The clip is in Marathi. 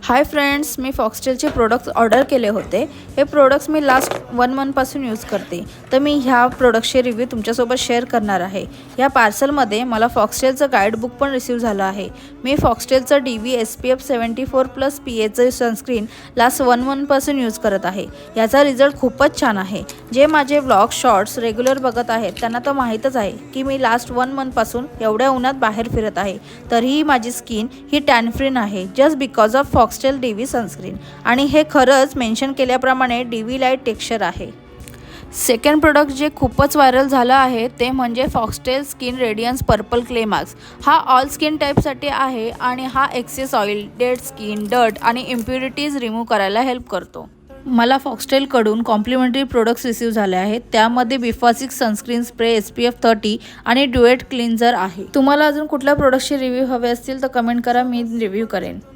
हाय फ्रेंड्स, मी फॉक्सटेलचे प्रोडक्ट्स ऑर्डर केले होते। हे प्रोडक्ट्स मी लास्ट 1 मंथपासून यूज करते, तर मी ह्या प्रोडक्टचे रिव्ह्यू तुमच्यासोबत शेअर करणार आहे। या पार्सलमध्ये मला फॉक्सटेलचं गाईडबुक पण रिसीव झालं आहे। मी फॉक्सटेलचं DV SPF 74+ PAचं सनस्क्रीन लास्ट 1 मंथपासून यूज करत आहे। याचा रिझल्ट खूपच छान आहे। जे माझे व्लॉग शॉर्ट्स रेग्युलर बघत आहेत त्यांना तर माहीतच आहे की मी लास्ट 1 मंथपासून एवढ्या उन्हात बाहेर फिरत आहे, तरीही माझी स्किन ही टॅन फ्री आहे, just because of Foxtale DV sunscreen. आणि हे खरंच मेन्शन केल्याप्रमाणे DV लाईट टेक्स्चर आहे। सेकंड प्रोडक्ट जे खूपच व्हायरल झालं आहे ते म्हणजे Foxtale skin radiance purple clay mask. हा ऑल स्किन टाईपसाठी आहे आणि हा excess oil, dead skin, dirt आणि इम्प्युरिटीज रिमूव्ह करायला हेल्प करतो। मला फॉक्सटेलकडून कॉम्प्लिमेंटरी प्रोडक्ट्स रिसीव झाले आहेत। त्यामध्ये बिफॉसिक सनस्क्रीन स्प्रे SPF 30 आणि ड्युएट क्लिन्झर आहे। तुम्हाला अजून कुठल्या प्रोडक्टचे रिव्ह्यू हवे असतील तर कमेंट करा, मी रिव्ह्यू करेन।